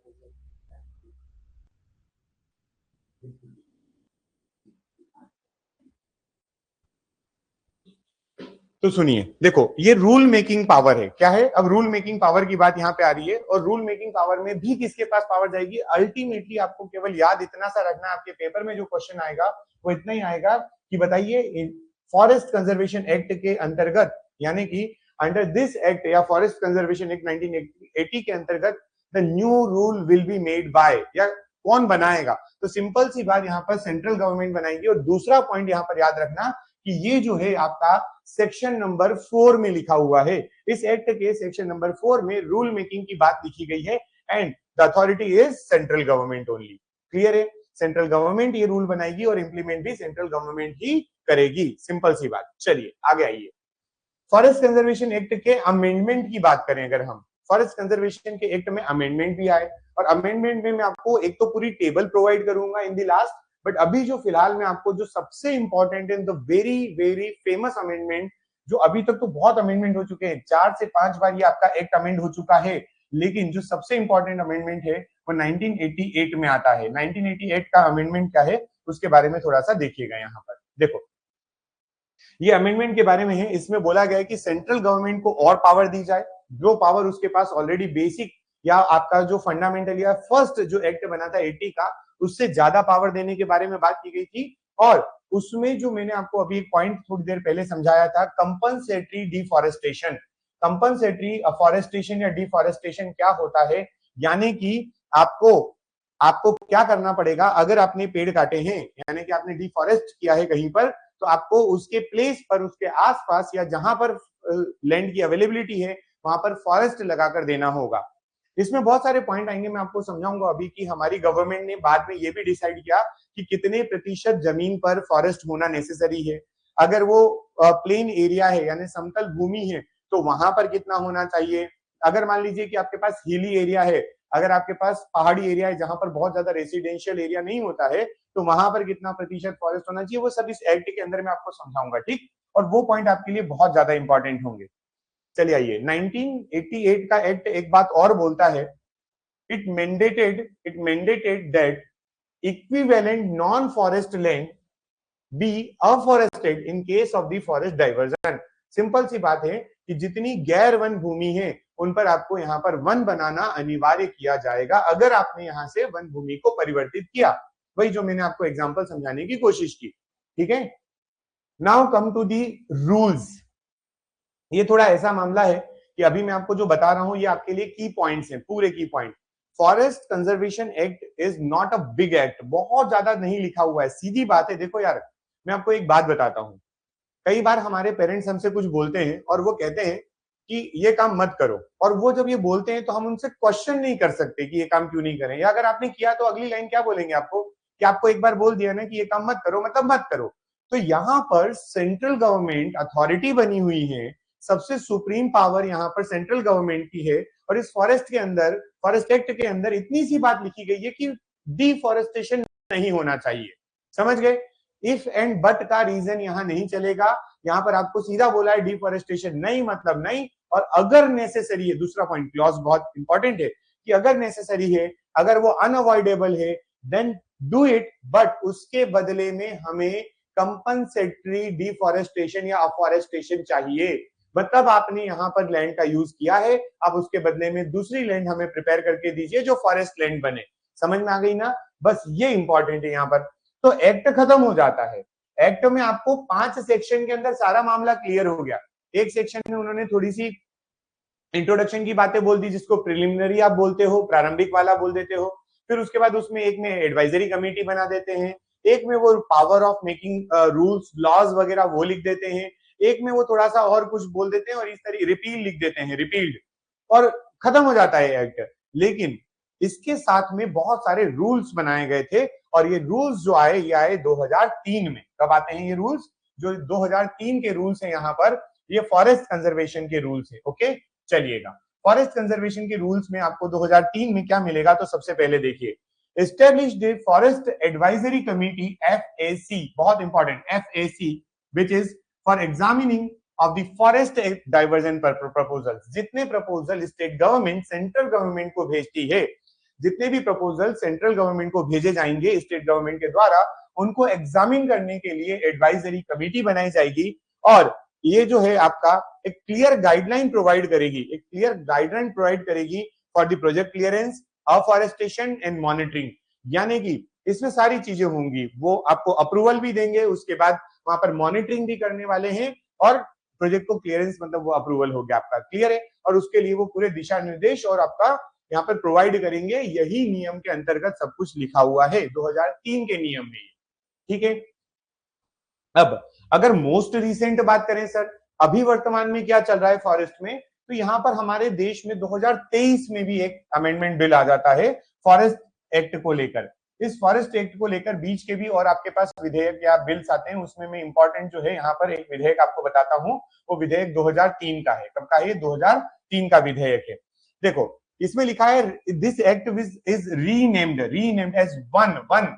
तो सुनिए, देखो ये रूल मेकिंग पावर है। क्या है? अब रूल मेकिंग पावर की बात यहाँ पे आ रही है, और रूल मेकिंग पावर में भी किसके पास पावर जाएगी? अल्टीमेटली आपको केवल याद इतना सा रखना, आपके पेपर में जो क्वेश्चन आएगा वो इतना ही आएगा कि बताइए फॉरेस्ट कंजर्वेशन एक्ट के अंतर्गत, यानी कि अंडर दिस एक्ट या फॉरेस्ट कंजर्वेशन एक्ट 1980 के अंतर्गत the new rule will be made by, या कौन बनाएगा? तो सिंपल सी बात यहाँ पर सेंट्रल गवर्नमेंट बनाएगी। और दूसरा पॉइंट यहाँ पर याद रखना कि ये जो है आपका सेक्शन नंबर 4 में लिखा हुआ है। इस एक्ट के सेक्शन नंबर 4 में रूल मेकिंग की बात लिखी गई है, and the authority is central government only. Clear है? सेंट्रल गवर्नमेंट ये रूल बनाएगी और इंप्लीमेंट भी सेंट्रल गवर्नमेंट ही करेगी। सिंपल सी बात। चलिए आगे आइए। फॉरेस्ट कंजर्वेशन एक्ट के अमेंडमेंट की बात करें अगर हम, फॉरेस्ट कंजर्वेशन के एक्ट में अमेंडमेंट भी आए, और अमेंडमेंट में मैं आपको एक तो पूरी टेबल प्रोवाइड करूंगा इन दी लास्ट, बट अभी जो फिलहाल मैं आपको जो सबसे इंपॉर्टेंट है, the very very famous amendment, जो अभी तक तो बहुत अमेंडमेंट हो चुके हैं, 4 से 5 बार ये आपका एक्ट अमेंड हो चुका है, लेकिन जो सबसे इंपॉर्टेंट अमेंडमेंट है वो 1988 में आता है। 1988 का अमेंडमेंट क्या है उसके बारे में थोड़ा सा देखिएगा। यहाँ पर देखो, ये अमेंडमेंट के बारे में है। इसमें बोला गया है कि सेंट्रल गवर्नमेंट को और पावर दी जाए, जो पावर उसके पास ऑलरेडी बेसिक या आपका जो फंडामेंटल या फर्स्ट जो एक्ट बना था 80 का, उससे ज्यादा पावर देने के बारे में बात की गई थी। और उसमें जो मैंने आपको अभी एक पॉइंट थोड़ी देर पहले समझाया था, कंपनसेटरी डिफॉरेस्टेशन। कंपनसेटरी अफॉरेस्टेशन या डिफॉरेस्टेशन क्या होता है? यानी कि आपको आपको क्या करना पड़ेगा, अगर आपने पेड़ काटे हैं, यानी कि आपने डिफॉरेस्ट किया है कहीं पर, तो आपको उसके प्लेस पर, उसके आसपास या जहां पर लैंड की अवेलेबिलिटी है वहां पर फॉरेस्ट लगाकर देना होगा। इसमें बहुत सारे पॉइंट आएंगे, मैं आपको समझाऊंगा अभी कि हमारी गवर्नमेंट ने बाद में ये भी डिसाइड किया कि कितने प्रतिशत जमीन पर फॉरेस्ट होना नेसेसरी है। अगर वो प्लेन एरिया है यानी समतल भूमि है तो वहां पर कितना होना चाहिए। अगर मान लीजिए कि आपके पास हिली एरिया है, अगर आपके पास पहाड़ी एरिया है जहां पर बहुत ज्यादा रेसिडेंशियल एरिया नहीं होता है, तो वहां पर कितना प्रतिशत फॉरेस्ट होना चाहिए, वो सब इस एक्ट के अंदर मैं आपको समझाऊंगा। ठीक, और वो पॉइंट आपके लिए बहुत ज्यादा इंपॉर्टेंट होंगे। चलिए आइए, 1988 का एक्ट एक बात और बोलता है, it mandated that equivalent non forest land be afforested in case of the forest diversion. Simple सी बात है कि जितनी गैर वन भूमि है उन पर आपको यहाँ पर वन बनाना अनिवार्य किया जाएगा, अगर आपने यहाँ से वन भूमि को परिवर्तित किया। वही जो मैंने आपको एग्जांपल समझाने की कोशिश की। ठीक है, now come to the rules. ये थोड़ा ऐसा मामला है कि अभी मैं आपको जो बता रहा हूं ये आपके लिए की पॉइंट्स हैं, पूरे की point. Forest conservation act is not a big act, बहुत ज्यादा नहीं लिखा हुआ है, सीधी बात है। देखो यार, मैं आपको एक बात बताता हूं, कई बार हमारे पेरेंट्स हमसे कुछ बोलते हैं और वो कहते हैं कि ये काम मत करो, और वो जब ये बोलते हैं तो हम उनसे क्वेश्चन नहीं कर सकते कि ये काम क्यों नहीं करें, या अगर आपने किया तो अगली लाइन क्या बोलेंगे आपको, कि आपको एक बार बोल दिया ना कि ये काम मत करो मतलब मत करो। तो यहाँ पर सेंट्रल गवर्नमेंट अथॉरिटी बनी हुई है, सबसे सुप्रीम पावर यहाँ पर सेंट्रल गवर्नमेंट की है, और इस फॉरेस्ट के अंदर, फॉरेस्ट एक्ट के अंदर इतनी सी बात लिखी गई है कि डिफॉरेस्टेशन नहीं होना चाहिए। समझ गए? इफ एंड बट का रीजन यहाँ नहीं चलेगा। यहाँ पर आपको सीधा बोला है डिफॉरेस्टेशन नहीं मतलब नहीं, और अगर नेसेसरी है, दूसरा पॉइंट क्लॉज बहुत इंपॉर्टेंट है कि अगर नेसेसरी है, अगर वो अनअवॉइडेबल है, देन डू इट, बट उसके बदले में हमें कंपनसेटरी डिफॉरेस्टेशन या अफॉरेस्टेशन चाहिए। मतलब आपने यहाँ पर लैंड का यूज किया है, अब उसके बदले में दूसरी लैंड हमें प्रिपेयर करके दीजिए जो फॉरेस्ट लैंड बने। समझ में आ गई ना? बस ये इंपॉर्टेंट है यहाँ पर। तो एक्ट खत्म हो जाता है। एक्ट में आपको 5 सेक्शन के अंदर सारा मामला क्लियर हो गया। एक सेक्शन में उन्होंने थोड़ी सी इंट्रोडक्शन की बातें बोल दी, जिसको प्रिलिमिनरी आप बोलते हो, प्रारंभिक वाला बोल देते हो। फिर उसके बाद उसमें एक में एडवाइजरी कमेटी बना देते हैं, एक में वो power of making rules laws वगैरह वो लिख देते हैं, एक में वो थोड़ा सा और कुछ बोल देते हैं और इस तरह रिपील लिख देते हैं, रिपील्ड, और खत्म हो जाता है एक्ट। लेकिन इसके साथ में बहुत सारे रूल्स बनाए गए थे, और ये रूल्स जो आए ये आए 2003 में। कब आते हैं ये रूल्स? जो 2003 के रूल्स हैं यहाँ पर, ये फॉरेस्ट कंजर्वेशन के रूल्स है। ओके, चलिएगा। फॉरेस्ट कंजर्वेशन के रूल्स में आपको 2003 में क्या मिलेगा, तो सबसे पहले देखिए, established a forest advisory committee FAC, बहुत important, FAC, which is for examining of the forest diversion proposals। जितने proposal state government central government को भेजती है, जितने भी प्रपोजल सेंट्रल गवर्नमेंट को भेजे जाएंगे स्टेट गवर्नमेंट के द्वारा, उनको एग्जामिन करने के लिए एडवाइजरी कमेटी बनाई जाएगी। और ये जो है आपका एक क्लियर गाइडलाइन प्रोवाइड करेगी, एक क्लियर गाइडलाइन प्रोवाइड करेगी for the project clearance, afforestation and monitoring. यानी कि इसमें सारी चीजें होंगी, वो आपको अप्रूवल भी देंगे, उसके बाद वहां पर मॉनिटरिंग भी करने वाले हैं, और प्रोजेक्ट को क्लियरेंस मतलब वो अप्रूवल हो गया आपका, क्लियर है। और उसके लिए वो पूरे दिशा निर्देश और आपका यहाँ पर प्रोवाइड करेंगे। यही नियम के अंतर्गत सब कुछ लिखा हुआ है 2003 के नियम में, ठीक है। अब अगर मोस्ट रिसेंट बात करें सर, अभी वर्तमान में क्या चल रहा है फॉरेस्ट में, तो यहाँ पर हमारे देश में 2023 में भी एक अमेंडमेंट बिल आ जाता है फॉरेस्ट एक्ट को लेकर। इस फॉरेस्ट एक्ट को लेकर बीच के भी और आपके पास विधेयक या बिल्स आते हैं, उसमें मैं इंपॉर्टेंट जो है यहाँ पर एक विधेयक आपको बताता हूँ। वो विधेयक 2003 का है। कब का है? 2003 का विधेयक है। देखो इसमें लिखा है, this act is renamed as वन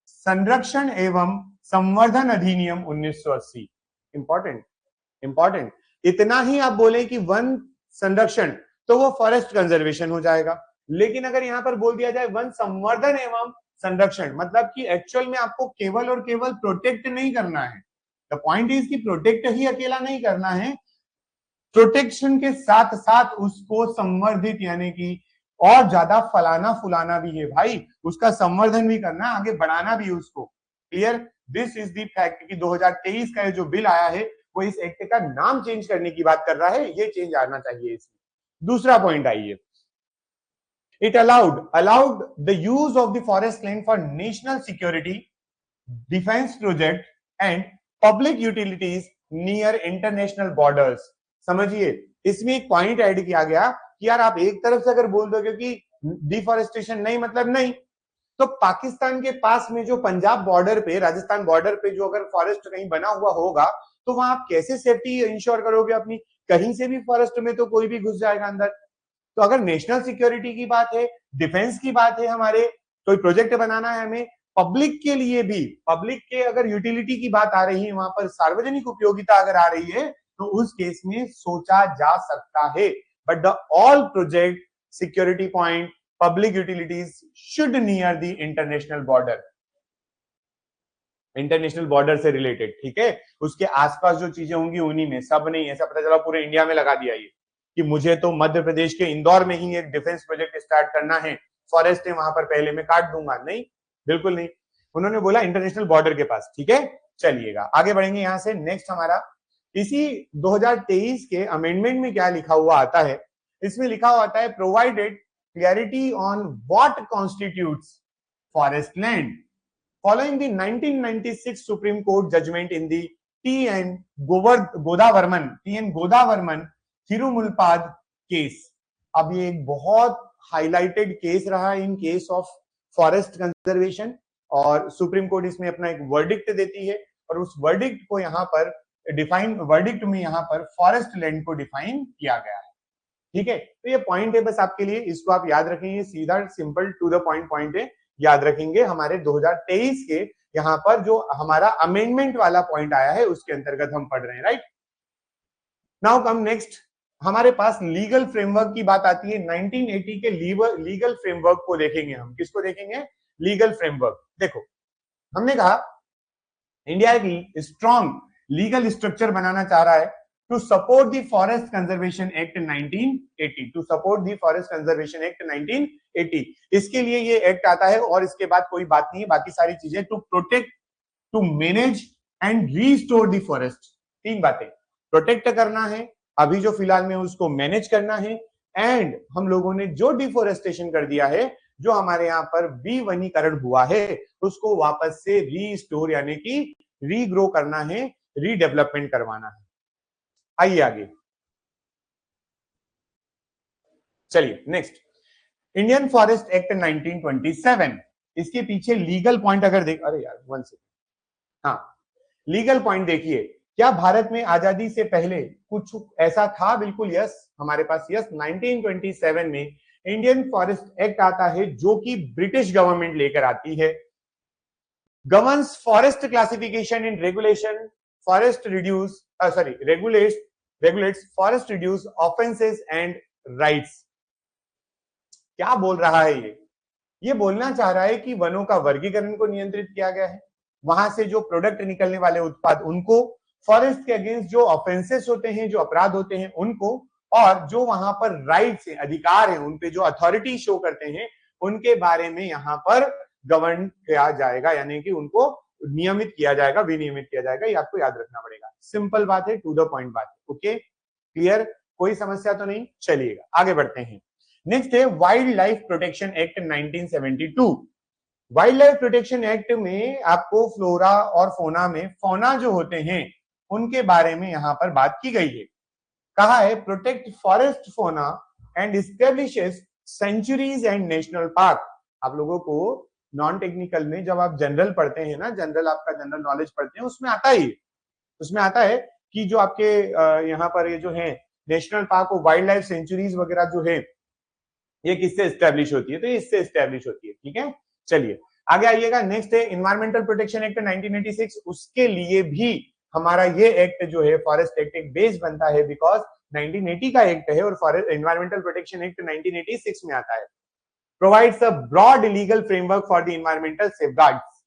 संरक्षण एवं संवर्धन अधिनियम 1980। इंपॉर्टेंट इतना ही आप बोले कि वन संरक्षण, तो वो फॉरेस्ट कंजर्वेशन हो जाएगा। लेकिन अगर यहां पर बोल दिया जाए वन संवर्धन एवं संरक्षण, मतलब कि एक्चुअल में आपको केवल और केवल प्रोटेक्ट नहीं करना है। द पॉइंट इज कि प्रोटेक्ट ही अकेला नहीं करना है, प्रोटेक्शन के साथ साथ उसको संवर्धित यानी कि और ज्यादा फलाना फुलाना भी है भाई, उसका संवर्धन भी करना, आगे बढ़ाना भी उसको। Clear? This is the fact कि 2023 का जो बिल आया है वो इस एक्ट का नाम चेंज करने की बात कर रहा है, ये चेंज आना चाहिए इसमें। दूसरा पॉइंट आइए, it allowed the use of the forest land for national security, defence project and public utilities near international borders. समझिए, इसमें एक पॉइंट ऐड किया गया कि यार आप एक तरफ से अगर बोल दोगे कि डिफॉरेस्टेशन नहीं मतलब नहीं, तो पाकिस्तान के पास में जो पंजाब बॉर्डर पे, राजस्थान बॉर्डर पे जो अगर फॉरेस्ट कहीं बना हुआ होगा, तो वहां आप कैसे सेफ्टी इंश्योर करोगे अपनी? कहीं से भी फॉरेस्ट में तो कोई भी घुस जाएगा अंदर। तो अगर नेशनल सिक्योरिटी की बात है, डिफेंस की बात है, हमारे कोई प्रोजेक्ट बनाना है हमें, पब्लिक के लिए भी, पब्लिक के अगर यूटिलिटी की बात आ रही है, वहां पर सार्वजनिक उपयोगिता अगर आ रही है, तो उस केस में सोचा जा सकता है। But the all project security point public utilities should near the international border, international border से रिलेटेड, ठीक है। उसके आसपास जो चीजें होंगी उन्हीं में, सब नहीं। ऐसा पता चला पूरे इंडिया में लगा दिया ये कि मुझे तो मध्य प्रदेश के इंदौर में ही एक डिफेंस प्रोजेक्ट स्टार्ट करना है, फॉरेस्ट है वहां पर, पहले मैं काट दूंगा, नहीं, बिल्कुल नहीं। उन्होंने बोला इंटरनेशनल बॉर्डर के पास, ठीक है। चलिएगा आगे बढ़ेंगे यहां से। नेक्स्ट हमारा इसी 2023 के अमेंडमेंट में क्या लिखा हुआ आता है, इसमें लिखा हुआ आता है, provided clarity on what constitutes forest land following the 1996 Supreme Court judgment in the T.N. Godavarman Thirumulpad case. अब ये एक बहुत हाईलाइटेड केस रहा in case of forest conservation, और सुप्रीम कोर्ट इसमें अपना एक वर्डिक्ट देती है, और उस वर्डिक्ट को यहाँ पर डिफाइन, वर्डिक्ट में यहाँ पर फॉरेस्ट लैंड को डिफाइन किया गया है, ठीक है। तो ये पॉइंट है बस आपके लिए, इसको आप याद रखेंगे, सीधा सिंपल टू द पॉइंट है, याद रखेंगे। हमारे 2023 के यहाँ पर जो हमारा अमेंडमेंट वाला पॉइंट आया है उसके अंतर्गत हम पढ़ रहे हैं, राइट। नाउ कम नेक्स्ट, हमारे पास लीगल फ्रेमवर्क की बात आती है। 1980 के लीगल फ्रेमवर्क को देखेंगे हम। किसको देखेंगे? Legal framework. देखो, हमने कहा इंडिया एक स्ट्रॉन्ग लीगल स्ट्रक्चर बनाना चाह रहा है to support the forest conservation act 1980, to support the forest conservation act 1980। इसके लिए ये एक्ट आता है और इसके बाद कोई बात नहीं है, बाकी सारी चीजें to protect, to manage and restore the forest. तीन बातें, प्रोटेक्ट करना है अभी जो फिलहाल में उसको मैनेज करना है, एंड हम लोगों ने जो डिफोरेस्टेशन कर दिया है, जो हमारे यहाँ पर विवनीकरण हुआ है, उसको वापस से रीस्टोर यानी कि रीग्रो करना है, रीडेवलपमेंट करवाना है। आइए आगे चलिए नेक्स्ट, इंडियन फॉरेस्ट एक्ट 1927। इसके पीछे लीगल पॉइंट अगर देख, अरे यार वन सेकंड, हाँ लीगल पॉइंट देखिए, क्या भारत में आजादी से पहले कुछ ऐसा था? बिल्कुल यस, हमारे पास यस 1927 में इंडियन फॉरेस्ट एक्ट आता है जो कि ब्रिटिश गवर्नमेंट लेकर आती है। Governs forest classification in regulation, forest reduce regulates forest reduce offences and rights. क्या बोल रहा है ये बोलना चाह रहा है कि वनों का वर्गीकरण को नियंत्रित किया गया है, वहां से जो प्रोडक्ट निकलने वाले उत्पाद उनको, फॉरेस्ट के अगेंस्ट जो ऑफेंसेस होते हैं, जो अपराध होते हैं उनको, और जो वहां पर राइट्स है, अधिकार है, उनपे जो अथॉरिटी शो करते हैं उनके बारे में यहाँ पर गवर्न किया जाएगा, यानी कि उनको नियमित किया जाएगा, विनियमित किया जाएगा। ये आपको याद रखना पड़ेगा। सिंपल बात है, टू द पॉइंट बात है। ओके क्लियर, कोई समस्या तो नहीं? चलिएगा आगे बढ़ते हैं। नेक्स्ट है wild life protection act 1972। Wild life protection act में आपको फ्लोरा और फोना में, फोना जो होते हैं उनके बारे में यहां पर बात की गई है। कहा है protect forest fauna and establishes sanctuaries and national park. आप लोगों को नॉन टेक्निकल में जब आप जनरल पढ़ते हैं ना, जनरल आपका जनरल नॉलेज पढ़ते हैं, उसमें आता है कि जो आपके यहाँ पर ये जो है नेशनल पार्क और वाइल्ड लाइफ सेंचुरीज वगैरह जो है ये किससे एस्टैब्लिश होती है? तो इससे एस्टैब्लिश होती है। ठीक है, चलिए आगे आइएगा। नेक्स्ट है इन्वायरमेंटल प्रोटेक्शन एक्ट 1986। उसके लिए भी हमारा ये एक्ट जो है फॉरेस्ट एक्ट एक बेस बनता है, बिकॉज 1980 का एक्ट है और फॉरेस्ट इन्वायरमेंटल प्रोटेक्शन एक्ट 1986 में आता है। Provides a broad legal framework for the environmental safeguards.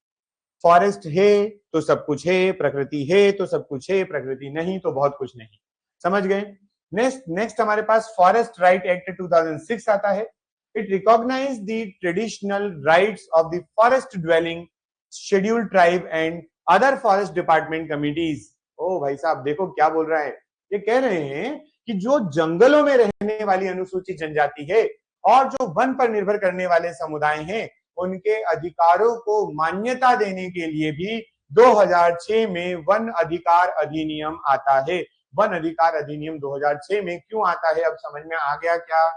Forest है तो सब कुछ है, प्रकृति है तो सब कुछ है, प्रकृति नहीं तो बहुत कुछ नहीं। समझ गए? नेक्स्ट हमारे पास फॉरेस्ट राइट एक्ट 2006 आता है। It recognise the traditional rights of the forest dwelling scheduled tribe and other forest department committees. ओ भाई साहब देखो क्या बोल रहा है, ये कह रहे हैं कि जो जंगलों में रहने वाली अनुसूचित जनजाति है और जो वन पर निर्भर करने वाले समुदाय हैं, उनके अधिकारों को मान्यता देने के लिए भी 2006 में वन अधिकार अधिनियम आता है। वन अधिकार अधिनियम 2006 में क्यों आता है, अब समझ में आ गया क्या?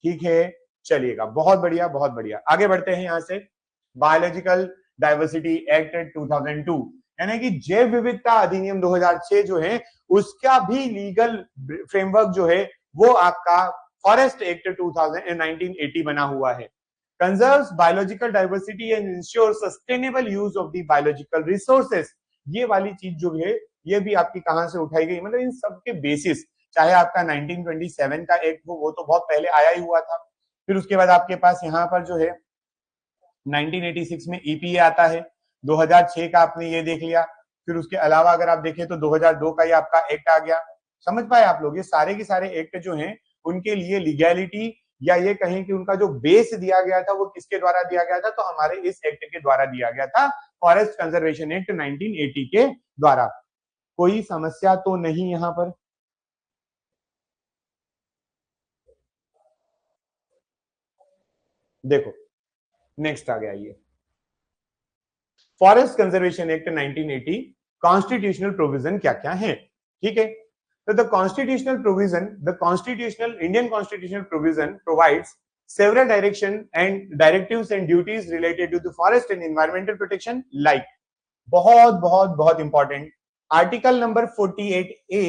ठीक है, चलिएगा, बहुत बढ़िया बहुत बढ़िया। आगे बढ़ते हैं यहां से। बायोलॉजिकल डाइवर्सिटी एक्ट 2002, यानी कि जैव विविधता अधिनियम 2006 जो है उसका भी लीगल फ्रेमवर्क जो है वो आपका फॉरेस्ट एक्ट 1980 बना हुआ है। Conserves biological diversity and ensure sustainable use of the biological resources. ये वाली चीज जो है ये भी आपकी कहां से उठाई गई, मतलब इन सब के बेसिस, चाहे आपका 1927 का एक्ट हो वो तो बहुत पहले आया ही हुआ था, फिर उसके बाद आपके पास यहाँ पर जो है 1986 में ईपीए आता है, 2006 का आपने ये देख लिया, फिर उसके अलावा अगर आप देखें तो 2002 का ये आपका एक्ट आ गया। समझ पाए आप लोग? ये सारे के सारे एक्ट जो हैं उनके लिए लीगैलिटी या ये कहें कि उनका जो बेस दिया गया था वो किसके द्वारा दिया गया था, तो हमारे इस एक्ट के द्वारा दिया गया था, फॉरेस्ट कंजर्वेशन एक्ट 1980 के द्वारा। कोई समस्या तो नहीं यहां पर? देखो नेक्स्ट आ गया ये forest conservation act 1980, constitutional provision क्या क्या है। ठीक है, तो the constitutional provision, Indian constitutional provision provides several direction and directives and duties related to the forest and environmental protection, like बहुत बहुत बहुत important article number 48A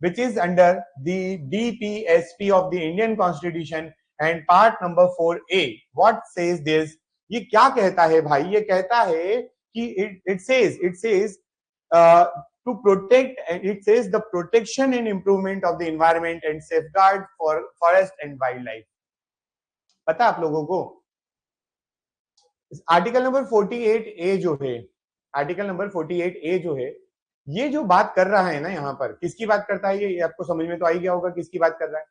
which is under the DPSP of the Indian Constitution and part number 4A what says this। ये क्या कहता है भाई? ये कहता है कि it says to protect, it says the protection and improvement of the environment and safeguard for forest and wildlife. पता आप लोगों को आर्टिकल नंबर 48A जो है, आर्टिकल नंबर 48A जो है, ये जो बात कर रहा है ना, यहाँ पर किसकी बात करता है ये आपको समझ में तो आ ही गया होगा किसकी बात कर रहा है।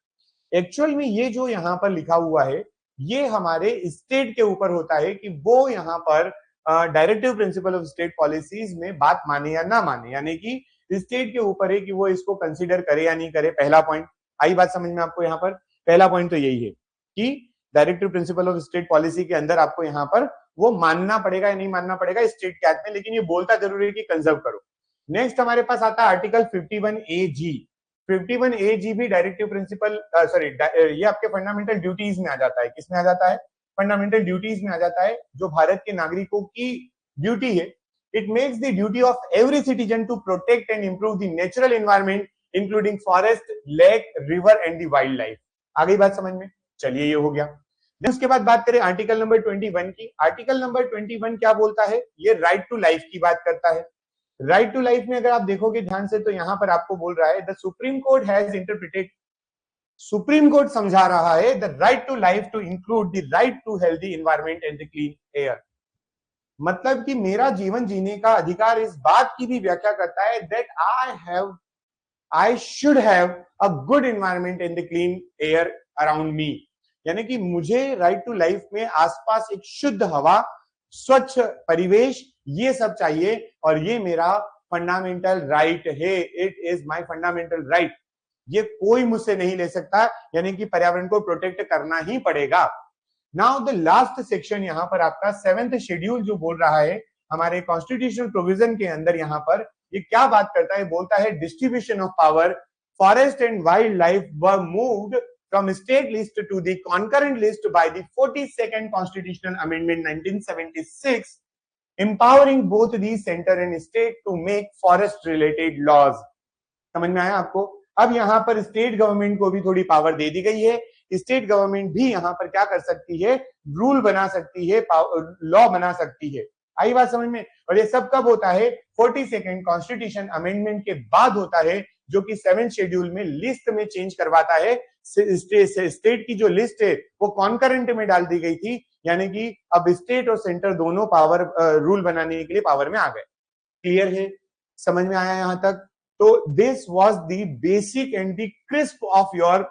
एक्चुअल में ये जो यहाँ पर लिखा हुआ है ये हमारे स्टेट के ऊपर होता है कि वो यहाँ पर directive principle of state policies में बात माने या ना माने, यानी कि स्टेट के ऊपर है कि वो इसको कंसीडर करे या नहीं करे। पहला पॉइंट आई बात समझ में आपको, यहाँ पर पहला पॉइंट तो यही है कि directive principle of state policy के अंदर आपको यहाँ पर वो मानना पड़ेगा या नहीं मानना पड़ेगा स्टेट के हाथ में, लेकिन ये बोलता जरूर है कि कंजर्व करो। नेक्स्ट हमारे पास आता है आर्टिकल 51AG। 51AG भी डायरेक्टिव प्रिंसिपल ये आपके फंडामेंटल ड्यूटीज में आ जाता है। किसमें आ जाता है? फंडामेंटल ड्यूटीज में आ जाता है, जो भारत के नागरिकों की ड्यूटी है। It makes the duty of every citizen to protect and improve the natural environment including forest, lake, river and the wildlife. आ गई बात समझ में? चलिए ये हो गया। उसके बाद बात करें आर्टिकल नंबर 21 की। आर्टिकल नंबर 21 क्या बोलता है? ये राइट टू लाइफ की बात करता है। राइट टू लाइफ में अगर आप देखोगे ध्यान से तो यहाँ पर आपको बोल रहा है the supreme court has interpreted, supreme court समझा रहा है the right to life to include the right to healthy environment and the clean air. मतलब कि मेरा जीवन जीने का अधिकार इस बात की भी व्याख्या करता है that I should have a good environment and the clean air around me. यानी कि मुझे राइट टू लाइफ में आसपास एक शुद्ध हवा, स्वच्छ परिवेश, ये सब चाहिए और ये मेरा फंडामेंटल राइट है। It is my fundamental right. ये कोई मुझसे नहीं ले सकता, यानी कि पर्यावरण को प्रोटेक्ट करना ही पड़ेगा। नाउ द लास्ट सेक्शन यहाँ पर आपका 7th शेड्यूल जो बोल रहा है हमारे कॉन्स्टिट्यूशनल प्रोविजन के अंदर, यहाँ पर ये क्या बात करता है? बोलता है distribution of power, forest and wild life were moved from state list to the concurrent list by the 42nd Constitutional Amendment 1976, empowering both the center and state to make forest related laws। समझ में आया आपको? अब यहाँ पर स्टेट गवर्नमेंट को भी थोड़ी पावर दे दी गई है। स्टेट गवर्नमेंट भी यहाँ पर क्या कर सकती है? रूल बना सकती है, लॉ बना सकती है। आई बात समझ में? और ये सब कब होता है? 42nd कॉन्स्टिट्यूशन अमेंडमेंट के बाद होता है, जो कि 7th शेड्यूल में लिस्ट में चेंज करवाता है। स्टेट की जो लिस्ट है वो कॉन्करेंट में डाल दी गई थी, यानी कि अब स्टेट और सेंटर दोनों पावर रूल बनाने के लिए पावर में आ गए। क्लियर है? समझ में आया यहां तक? तो this was the basic and the crisp of your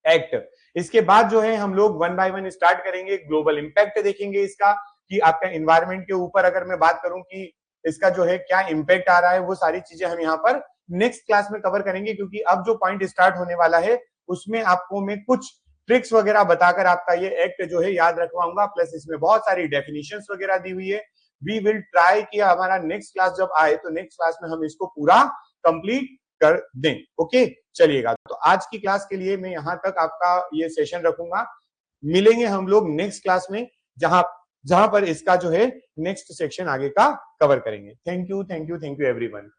act. इसके बाद जो है हम लोग 1 बाय 1 स्टार्ट करेंगे। ग्लोबल इंपैक्ट देखेंगे इसका, कि आपका एनवायरमेंट के ऊपर अगर मैं बात करूं कि इसका जो है क्या इंपैक्ट आ रहा है, वो सारी चीजें हम यहाँ पर नेक्स्ट क्लास में कवर करेंगे। क्योंकि अब जो पॉइंट स्टार्ट होने वाला है उसमें आपको मैं कुछ ट्रिक्स वगैरह बताकर आपका ये एक्ट जो है याद रखवाऊंगा, प्लस इसमें बहुत सारी डेफिनेशंस वगैरह दी हुई है। वी विल ट्राई कि हमारा नेक्स्ट क्लास जब आए तो नेक्स्ट क्लास में हम इसको पूरा कंप्लीट कर दें। ओके, चलिएगा। तो आज की क्लास के लिए मैं यहाँ तक आपका ये सेशन रखूंगा। मिलेंगे हम लोग नेक्स्ट क्लास में, जहां पर इसका जो है नेक्स्ट सेक्शन आगे का कवर करेंगे। Thank you everyone.